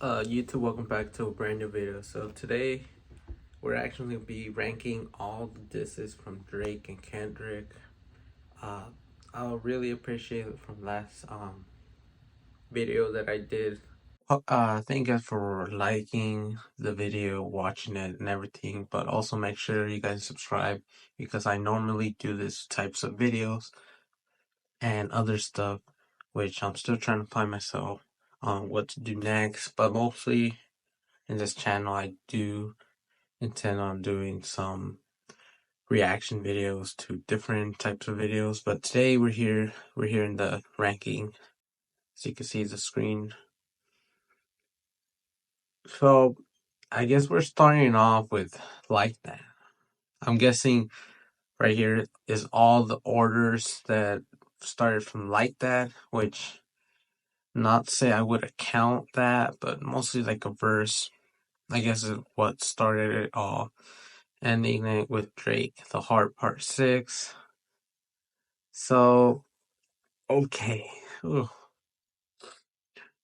YouTube, welcome back to a brand new video. So today we're actually gonna be ranking all the disses from Drake and Kendrick. Uh, I'll really appreciate it from last video that I did. Thank you guys for liking the video, watching it, and everything. But also make sure you guys subscribe because I normally do this types of videos and other stuff, which I'm still trying to find myself on what to do next. But mostly in this channel, I do intend on doing some reaction videos to different types of videos. But today we're here in the ranking. As you can see the screen. So I guess we're starting off with Like That. I'm guessing right here is all the orders that started from Like That, which not to say I would account that, but mostly like a verse, I guess, is what started it all. Ending it with Drake, The Heart Part 6. So, okay. Ugh.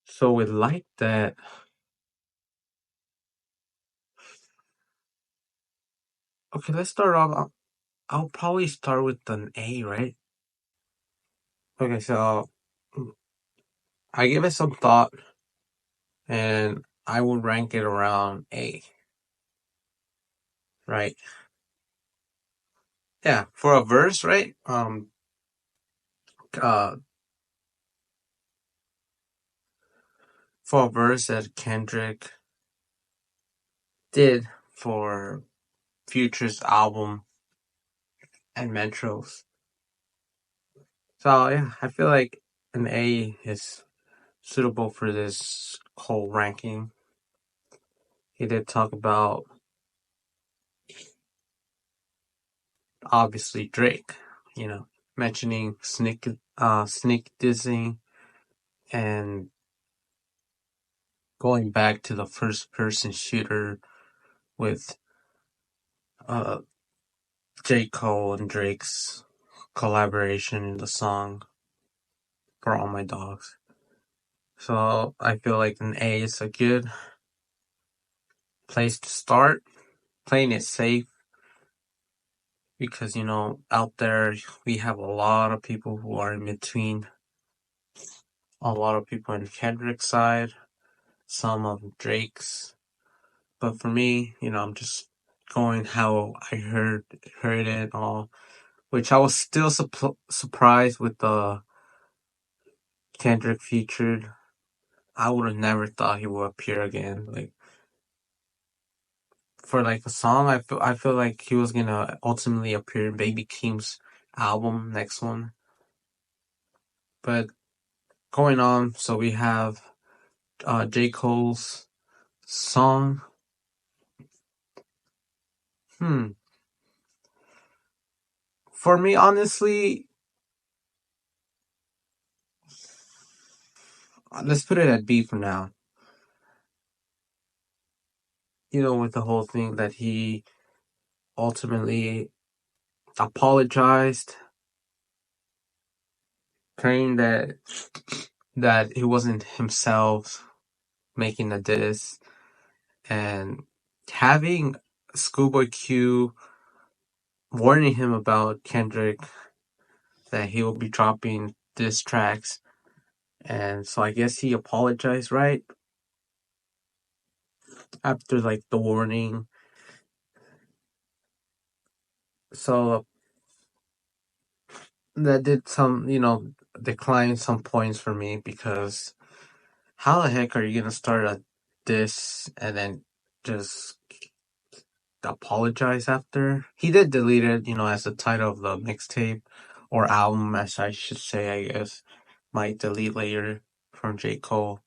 So with Like That, okay, let's start off. I'll probably start with an A, right? Okay, so I give it some thought, and I would rank it around A, right? Yeah, for a verse, right? Uh, for a verse that Kendrick did for Future's album and Metro's. So yeah, I feel like an A is suitable for this whole ranking. He did talk about obviously Drake, mentioning sneak dissing and going back to the first person shooter with uh J. Cole and Drake's collaboration in the song For All My Dogs. So I feel like an A is a good place to start, playing it safe because out there we have a lot of people who are in between, a lot of people in Kendrick's side, some of Drake's. But for me, I'm just going how I heard it all, which I was still surprised with the Kendrick featured. I would have never thought he would appear again. Like for like a song, I feel like he was gonna ultimately appear in Baby Keem's album, next one. But going on, so we have J. Cole's song. Hmm. For me, honestly, let's put it at B for now. With the whole thing that he ultimately apologized, claiming that he wasn't himself making the diss, and having Schoolboy Q warning him about Kendrick that he will be dropping diss tracks, and so I guess he apologized right after like the warning. So that did some, decline some points for me because how the heck are you gonna start a diss and then just apologize after? He did delete it, as the title of the mixtape or album, as I should say, I guess. Might delete later from J. Cole.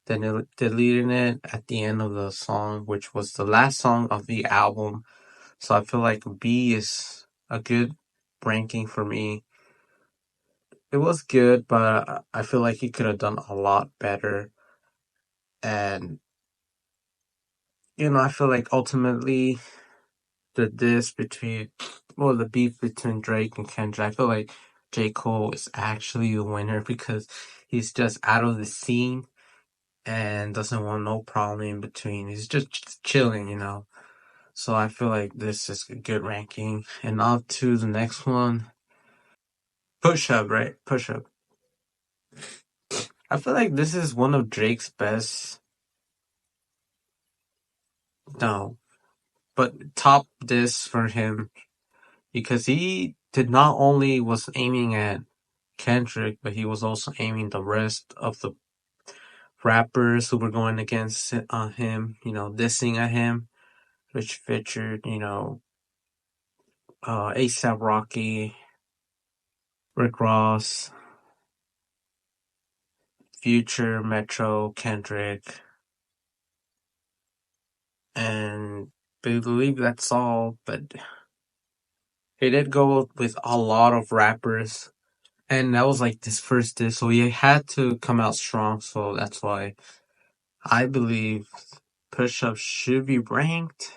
Then deleting it at the end of the song, which was the last song of the album. So I feel like B is a good ranking for me. It was good, but I feel like he could have done a lot better. And, I feel like ultimately the beef between Drake and Kendrick, I feel like J. Cole is actually the winner because he's just out of the scene and doesn't want no problem in between. He's just chilling, you know. So I feel like this is a good ranking. And on to the next one. Push Up, right? Push Up. I feel like this is one of Drake's best, no, but top diss for him because he did not only was aiming at Kendrick, but he was also aiming the rest of the rappers who were going against him, you know, dissing at him, which featured, you know, ASAP Rocky, Rick Ross, Future, Metro, Kendrick, and I believe that's all. But he did go with a lot of rappers, and that was like this first diss, so he had to come out strong. So that's why I believe Push Up should be ranked.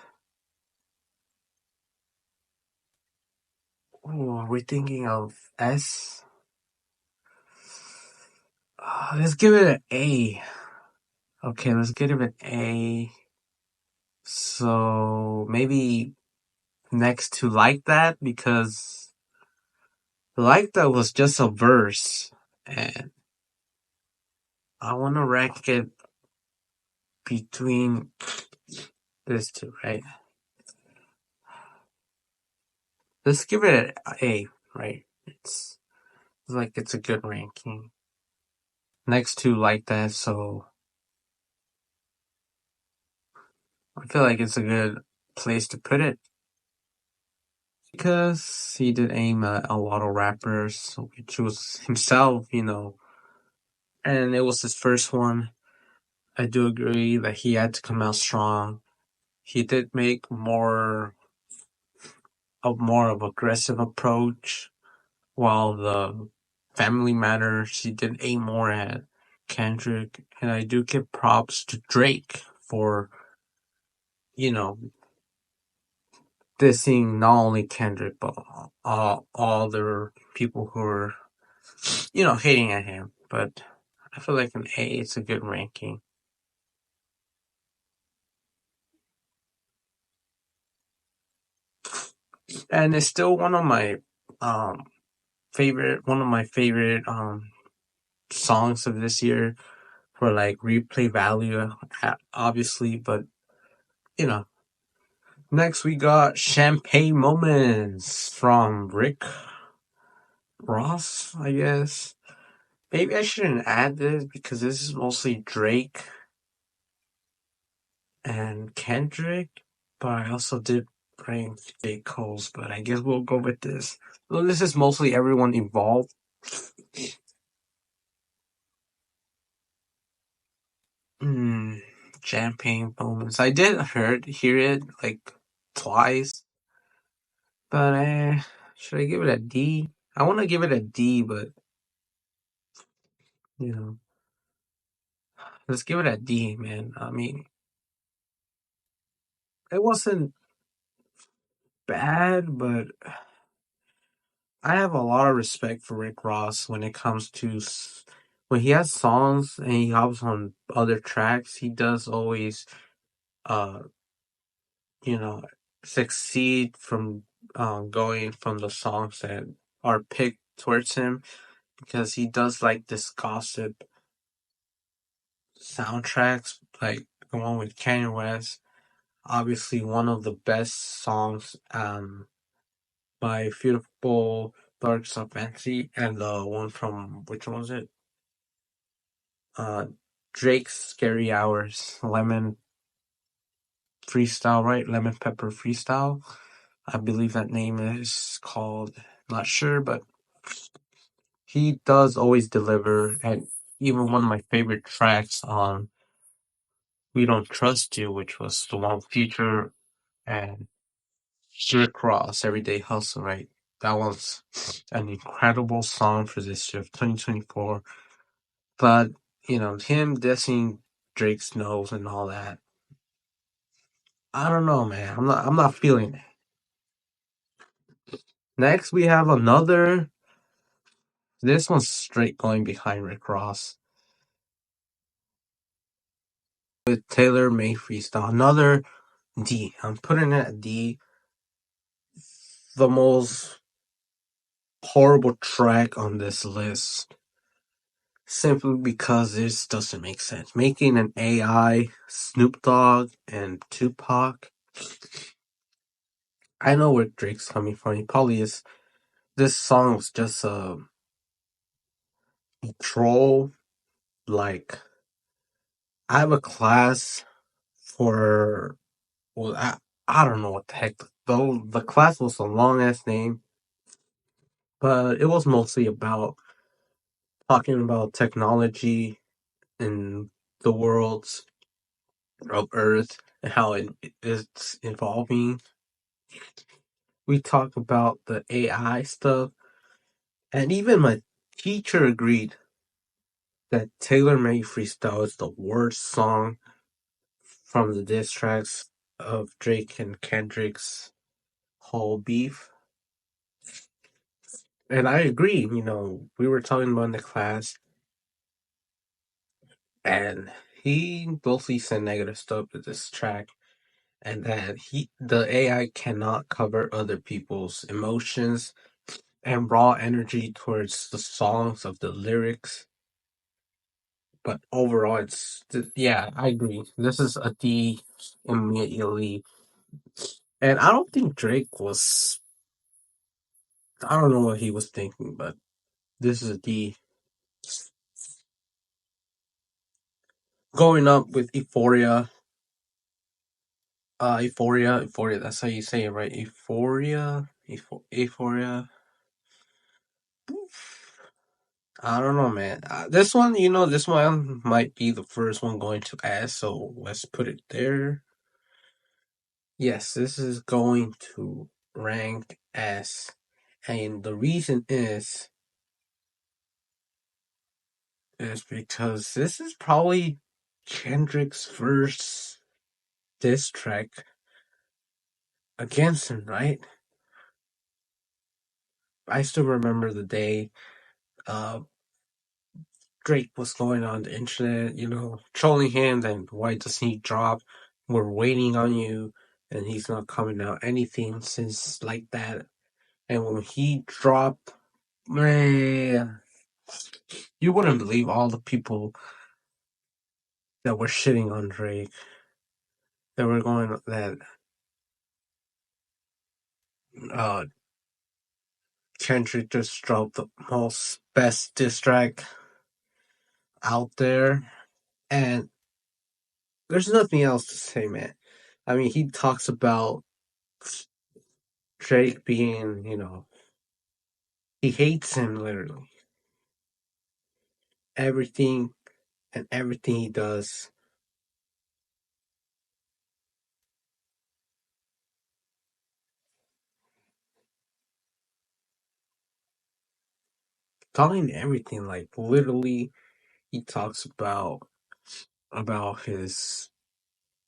Ooh, are we thinking of S? Let's give it an A. Okay, let's give it an A. So maybe next to Like That, because Like That was just a verse, and I want to rank it between these two, right? Let's give it an A, right? It's like it's a good ranking. Next to Like That, so I feel like it's a good place to put it. Because he did aim at a lot of rappers, which was himself, you know, and it was his first one. I do agree that he had to come out strong. He did make more of aggressive approach, while the Family Matters he did aim more at Kendrick, and I do give props to Drake for, you know, dissing not only Kendrick but all the people who are, you know, hating at him. But I feel like an A, it's a good ranking, and it's still um one of my favorite songs of this year for like replay value, obviously. But you know, next we got Champagne Moments from Rick Ross, I guess. Maybe I shouldn't add this because this is mostly Drake and Kendrick, but I also did bring J. Cole's, but I guess we'll go with this. Well, this is mostly everyone involved. Hmm, Champagne Moments. I did hear it like twice, but should I give it a D? I want to give it a D, but you know, let's give it a D, man. I mean, it wasn't bad, but I have a lot of respect for Rick Ross when it comes to when he has songs and he hops on other tracks. He does always, uh, you know, succeed from going from the songs that are picked towards him because he does like this gossip soundtracks, like the one with Kanye West. Obviously, one of the best songs by Beautiful Darks of Fancy, and the one from which one was it? Uh, Drake's Scary Hours, Lemon Freestyle, right? Lemon Pepper Freestyle. I believe that name is called. Not sure, but he does always deliver. And even one of my favorite tracks on We Don't Trust You, which was the one Future and Rick Ross, Everyday Hustle, right? That was an incredible song for this year of 2024. But, you know, him dissing Drake's nose and all that, I don't know, man. I'm not feeling it. Next, we have another. This one's straight going behind Rick Ross. with Taylor May Freestyle. Another D. I'm putting it at D. The most horrible track on this list. Simply because this doesn't make sense. Making an AI Snoop Dogg and Tupac. I know where Drake's coming from. He probably is. This song was just a troll. Like, I have a class for. Well, I don't know what the heck. The class was a long ass name, but it was mostly about talking about technology and the worlds of Earth and how it's evolving. We talk about the AI stuff, and even my teacher agreed that Taylor Made Freestyle is the worst song from the diss tracks of Drake and Kendrick's whole beef. And I agree, we were talking about in the class, and he mostly said negative stuff with this track, and that the AI cannot cover other people's emotions and raw energy towards the songs of the lyrics. But overall, yeah, I agree. This is a D immediately, and I don't think Drake was. I don't know what he was thinking, but this is a D. Going up with Euphoria, Euphoria. That's how you say it, right? Euphoria. I don't know, man. This one, this one might be the first one going to S, so let's put it there. Yes, this is going to rank S. And the reason is because this is probably Kendrick's first diss track against him, right? I still remember the day uh, Drake was going on the internet, trolling him, and why doesn't he drop? We're waiting on you, and he's not coming out anything since like that. And when he dropped, man, you wouldn't believe all the people that were shitting on Drake. That were going that uh Kendrick just dropped the most best diss track out there, and there's nothing else to say, man. I mean, he talks about Drake being, he hates him literally. Everything and everything he does. Telling everything, like literally, he talks about his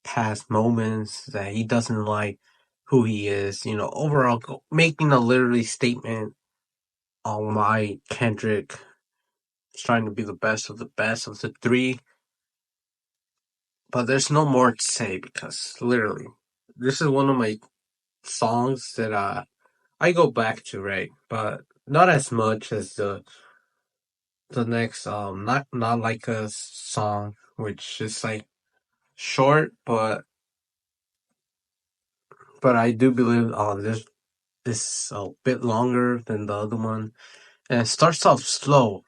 past moments that he doesn't like who he is. Overall, making a literally statement on why Kendrick is trying to be the best of the three. But there's no more to say because literally, this is one of my songs that I go back to, right? But not as much as the next not like a song, which is like short, but I do believe this is a bit longer than the other one, and it starts off slow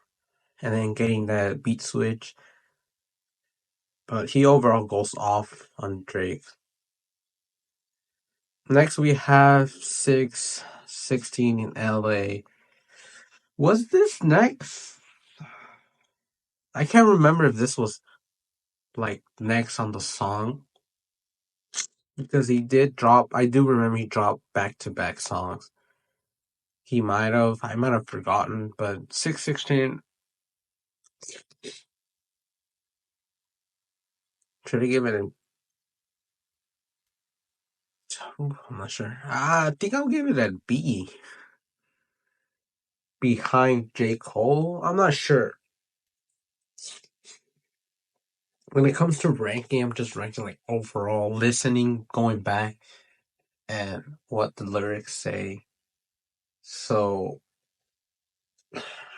and then getting that beat switch. But he overall goes off on Drake. Next we have 616 in LA. Was this next? I can't remember if this was like next on the song because he did drop. I do remember he dropped back to back songs. He might have. I might have forgotten, but 616. Should I give it a? I'm not sure. I think I'll give it a B. Behind J Cole. I'm not sure. when it comes to ranking, I'm just ranking like overall listening, going back and what the lyrics say. So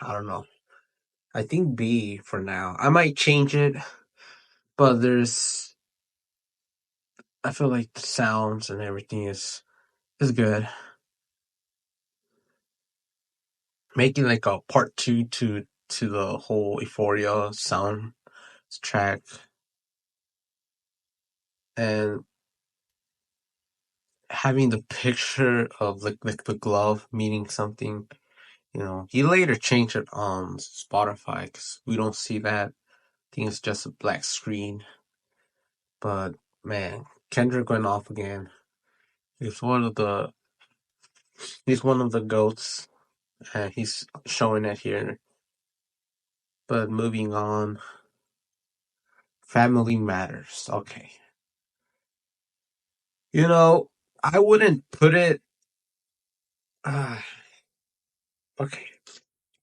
I don't know. I think B for now. I might change it, but I feel like the sounds and everything is good. Making like a part two to the whole Euphoria sound track, and having the picture of like the glove meaning something. You know, he later changed it on Spotify because we don't see that. I think it's just a black screen. But man, Kendrick went off again. He's one of the he's one of the goats, and he's showing it here. But moving on, Family Matters. Okay, you know, I wouldn't put it. Uh, okay,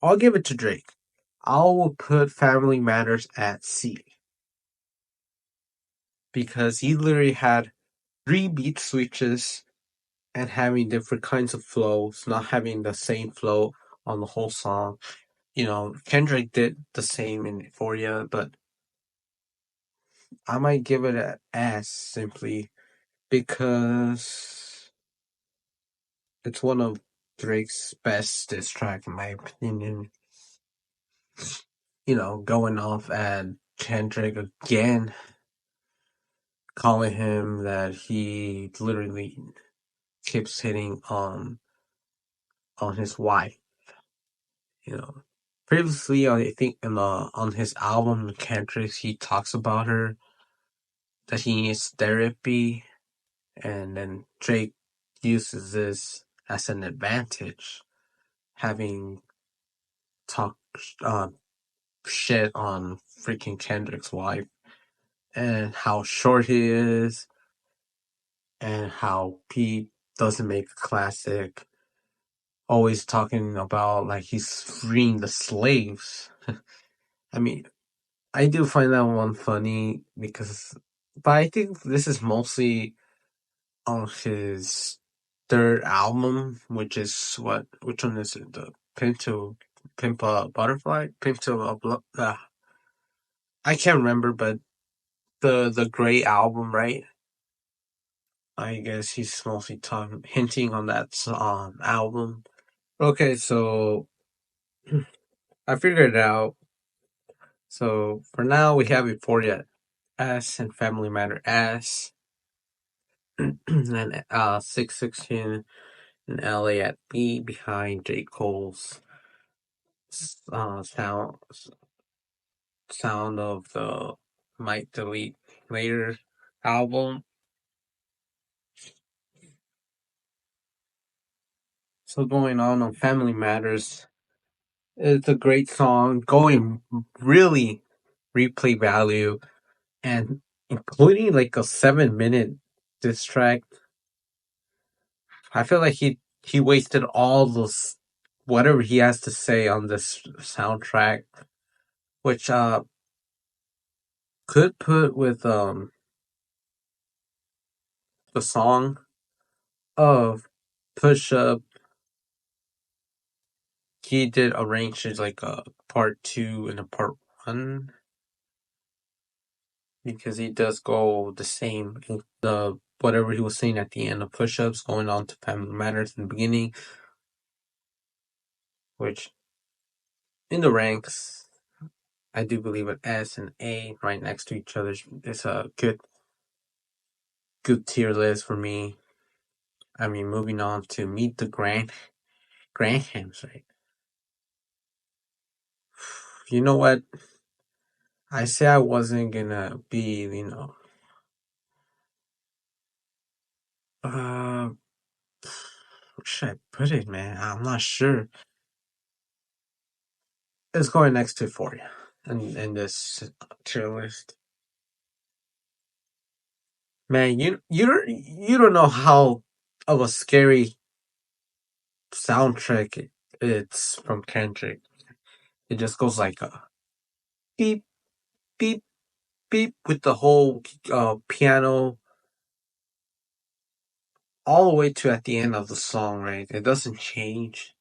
I'll give it to Drake. I will put Family Matters at C because he literally had three beat switches and having different kinds of flows, not having the same flow on the whole song. You know, Kendrick did the same in Euphoria, but I might give it an S simply because it's one of Drake's best diss track in my opinion. You know, going off at Kendrick again, calling him that he literally keeps hitting on his wife. You know, previously I think in the on his album Kendrick he talks about her that he needs therapy, and then Drake uses this as an advantage, having talked uh, shit on freaking Kendrick's wife and how short he is and how Pete doesn't make a classic. Always talking about like he's freeing the slaves. I mean, I do find that one funny because, but I think this is mostly on his third album, which is which one is it? The Pimp a Butterfly? I can't remember, but the Gray album, right? I guess he's mostly talking, hinting on that album. Okay, so I figured it out. So for now, we have Euphoria S and Family Matter S, and 616 in LA at B behind J. Cole's sound of the Might Delete Later album. So going on Family Matters, it's a great song, going really replay value, and including like a 7 minute diss track. I feel like he wasted all those whatever he has to say on this soundtrack, which could put with the song of Push Up. He did arrange it like a part two and a part one because he does go the same the whatever he was saying at the end of Push Ups going on to Family Matters in the beginning, which in the ranks I do believe an S and A right next to each other is a good tier list for me. I mean, moving on to Meet the Grahams, right? You know what? I say I wasn't gonna be, uh, where should I put it, man? I'm not sure. It's going next to for you in this tier list. Man, you don't know how of a scary soundtrack it's from Kendrick. It just goes like a beep beep beat with the whole piano all the way to at the end of the song, right? It doesn't change,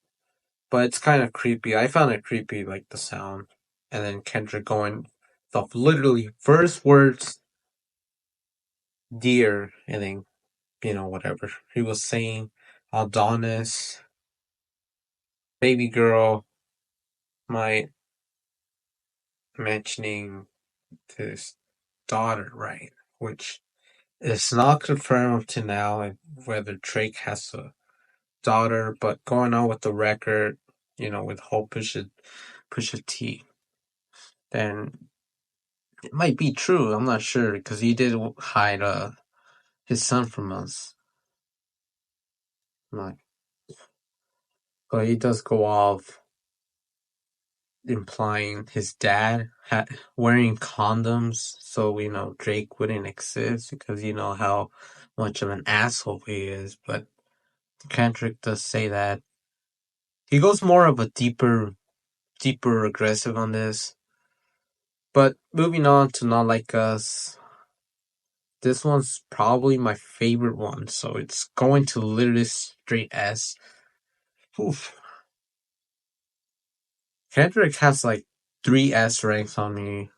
but it's kind of creepy. I found it creepy, like the sound, and then Kendrick going the literally first words, "dear," and then whatever he was saying, Adonis, baby girl, my mentioning his daughter, right? Which is not confirmed to now, like, whether Drake has a daughter, but going on with the record, with whole Pusha T, then it might be true. I'm not sure because he did hide his son from us. Like, but he does go off implying his dad wearing condoms, so we know Drake wouldn't exist because you know how much of an asshole he is. But Kendrick does say that he goes more of a deeper aggressive on this. But moving on to Not Like Us, this one's probably my favorite one, so it's going to literally straight S. Oof. Kendrick has like 3 S ranks on me.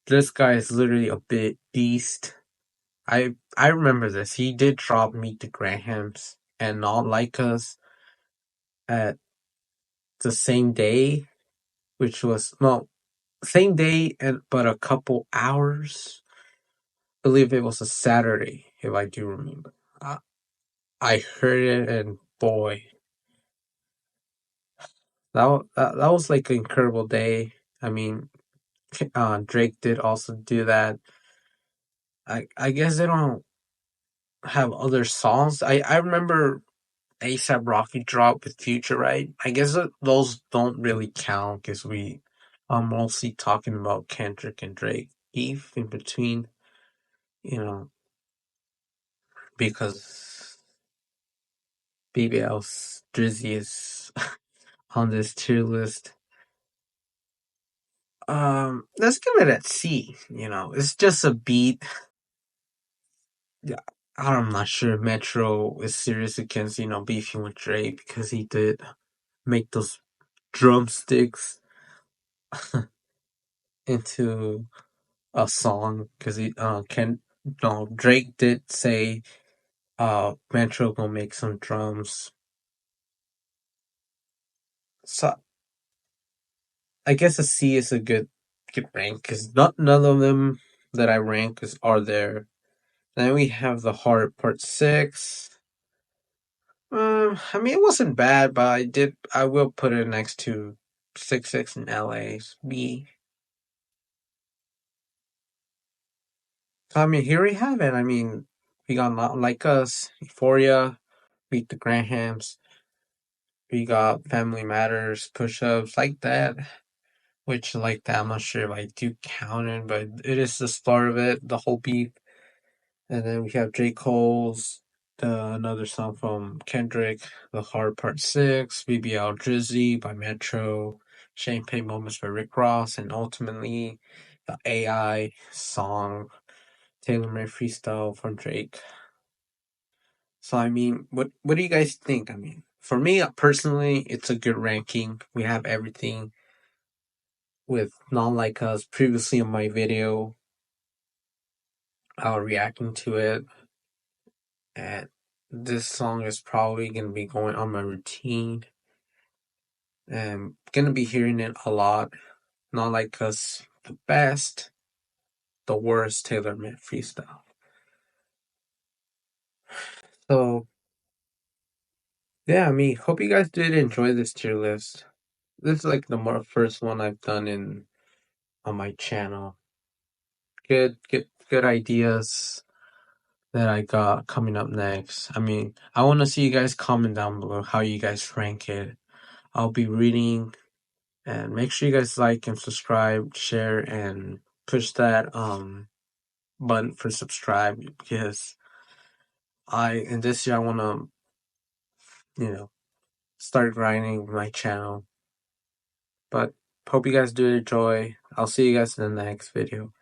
This guy is literally a bit beast. I remember this. He did drop Meet the Grahams and Not Like Us at the same day, which was no same day and but a couple hours. I believe it was a Saturday, if I do remember. I heard it and boy, that was like an incredible day. I mean, Drake did also do that. I guess they don't have other songs. I remember ASAP Rocky drop with Future, right? I guess those don't really count because we are mostly talking about Kendrick and Drake beef in between, you know, because BBL's Drizzy is on this tier list. Let's give it at C. It's just a beat. Yeah, I'm not sure Metro is serious against beefing with Drake because he did make those drumsticks into a song because he can no Drake did say Metro gonna make some drums. So I guess a C is a good rank because not none of them that I rank are there. Then we have the Heart Part 6. I mean it wasn't bad, but I will put it next to 6 in LA's B. I mean here we have it. I mean we got Not Like Us, Euphoria, Beat the Grahams. We got Family Matters, push ups like that. Which like that I'm not sure if I do count it, but it is the start of it, the whole beat. And then we have J. Cole's another song from Kendrick, The Hard Part 6, BBL Drizzy by Metro, Champagne Moments by Rick Ross, and ultimately the AI song Taylor Made Freestyle from Drake. So I mean, what do you guys think? I mean, for me personally, it's a good ranking. We have everything with Not Like Us previously in my video, reacting to it, and this song is probably gonna be going on my routine, and gonna be hearing it a lot. Not Like Us, the best, the worst Taylor Made freestyle. So yeah, I mean, hope you guys did enjoy this tier list. This is like the first one I've done in on my channel. Good ideas that I got coming up next. I mean, I want to see you guys comment down below how you guys rank it. I'll be reading, and make sure you guys like and subscribe, share, and push that button for subscribe because in this year I want to start grinding my channel. But Hope you guys do enjoy. I'll see you guys in the next video.